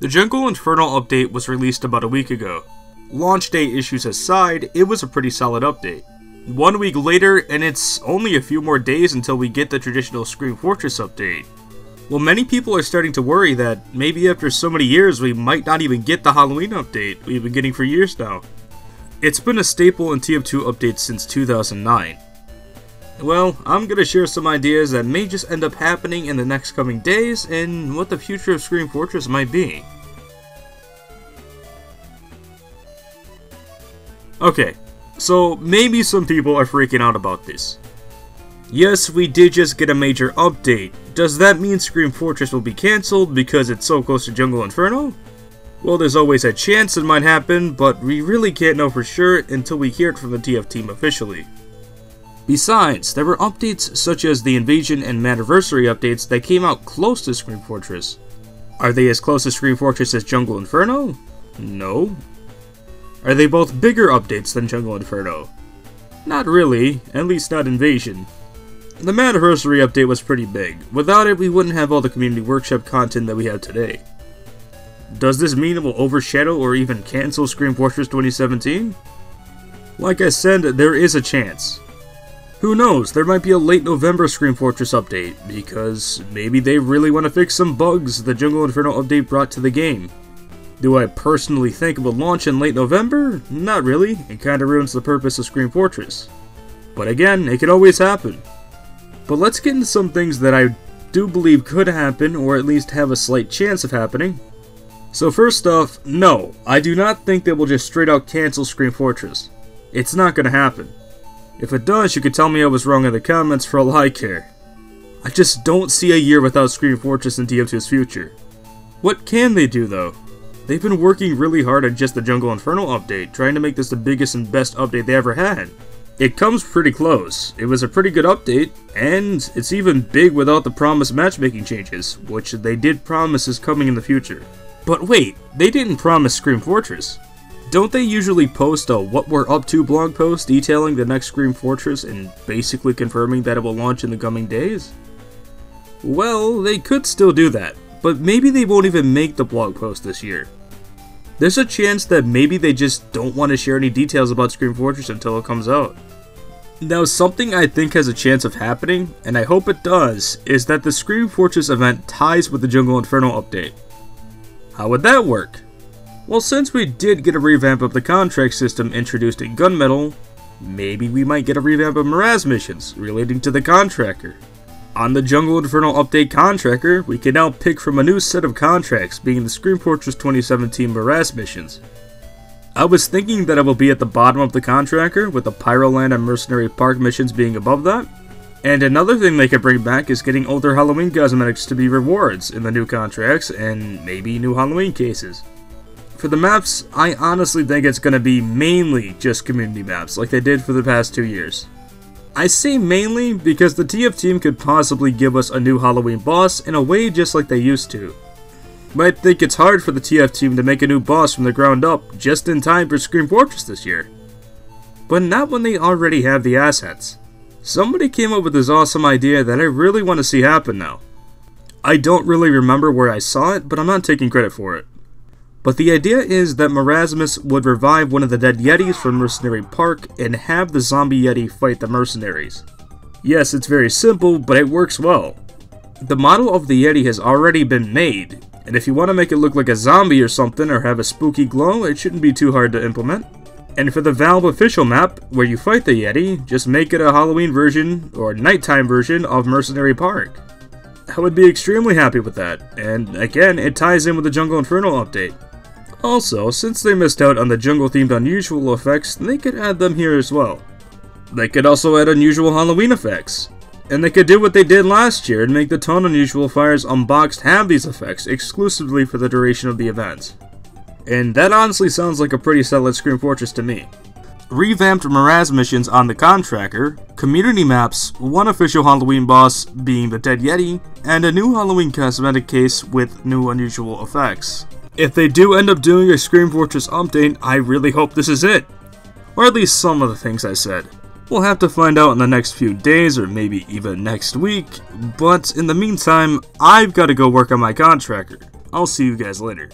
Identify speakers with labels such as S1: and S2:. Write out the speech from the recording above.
S1: The Jungle Infernal update was released about a week ago. Launch day issues aside, it was a pretty solid update. 1 week later, and it's only a few more days until we get the traditional Scream Fortress update. Well, many people are starting to worry that maybe after so many years we might not even get the Halloween update we've been getting for years now. It's been a staple in TF2 updates since 2009. Well, I'm gonna share some ideas that may just end up happening in the next coming days and what the future of Scream Fortress might be. Okay, so maybe some people are freaking out about this. Yes, we did just get a major update. Does that mean Scream Fortress will be cancelled because it's so close to Jungle Inferno? Well, there's always a chance it might happen, but we really can't know for sure until we hear it from the TF team officially. Besides, there were updates such as the Invasion and Madiversary updates that came out close to Scream Fortress. Are they as close to Scream Fortress as Jungle Inferno? No. Are they both bigger updates than Jungle Inferno? Not really, at least not Invasion. The Madiversary update was pretty big. Without it, we wouldn't have all the Community Workshop content that we have today. Does this mean it will overshadow or even cancel Scream Fortress 2017? Like I said, there is a chance. Who knows, there might be a late November Scream Fortress update, because maybe they really want to fix some bugs the Jungle Inferno update brought to the game. Do I personally think it will launch in late November? Not really, it kinda ruins the purpose of Scream Fortress. But again, it can always happen. But let's get into some things that I do believe could happen, or at least have a slight chance of happening. So first off, no, I do not think they will just straight out cancel Scream Fortress. It's not gonna happen. If it does, you could tell me I was wrong in the comments for all I care. I just don't see a year without Scream Fortress in TF2's future. What can they do though? They've been working really hard on just the Jungle Infernal update, trying to make this the biggest and best update they ever had. It comes pretty close. It was a pretty good update, and it's even big without the promised matchmaking changes, which they did promise is coming in the future. But wait, they didn't promise Scream Fortress. Don't they usually post a What We're Up To blog post detailing the next Scream Fortress and basically confirming that it will launch in the coming days? Well, they could still do that. But maybe they won't even make the blog post this year. There's a chance that maybe they just don't want to share any details about Scream Fortress until it comes out. Now, something I think has a chance of happening, and I hope it does, is that the Scream Fortress event ties with the Jungle Inferno update. How would that work? Well, since we did get a revamp of the contract system introduced in Gunmetal, maybe we might get a revamp of Miraz missions relating to the contractor. On the Jungle Inferno update contractor, we can now pick from a new set of contracts, being the Scream Fortress 2017 Miraz missions. I was thinking that it will be at the bottom of the contractor, with the Pyroland and Mercenary Park missions being above that. And another thing they could bring back is getting older Halloween cosmetics to be rewards in the new contracts, and maybe new Halloween cases. For the maps, I honestly think it's going to be mainly just community maps, like they did for the past 2 years. I say mainly because the TF team could possibly give us a new Halloween boss in a way just like they used to. But I think it's hard for the TF team to make a new boss from the ground up just in time for Scream Fortress this year. But not when they already have the assets. Somebody came up with this awesome idea that I really want to see happen now. I don't really remember where I saw it, but I'm not taking credit for it. But the idea is that Marasmus would revive one of the dead Yetis from Mercenary Park and have the zombie Yeti fight the mercenaries. Yes, it's very simple, but it works well. The model of the Yeti has already been made, and if you want to make it look like a zombie or something or have a spooky glow, it shouldn't be too hard to implement. And for the Valve official map, where you fight the Yeti, just make it a Halloween version or nighttime version of Mercenary Park. I would be extremely happy with that, and again, it ties in with the Jungle Inferno update. Also, since they missed out on the jungle-themed unusual effects, they could add them here as well. They could also add unusual Halloween effects. And they could do what they did last year and make the Ton Unusual Fires Unboxed have these effects exclusively for the duration of the event. And that honestly sounds like a pretty solid Scream Fortress to me. Revamped Miraz missions on the contractor, community maps, one official Halloween boss being the Dead Yeti, and a new Halloween cosmetic case with new unusual effects. If they do end up doing a Scream Fortress update, I really hope this is it. Or at least some of the things I said. We'll have to find out in the next few days, or maybe even next week, but in the meantime, I've got to go work on my contractor. I'll see you guys later.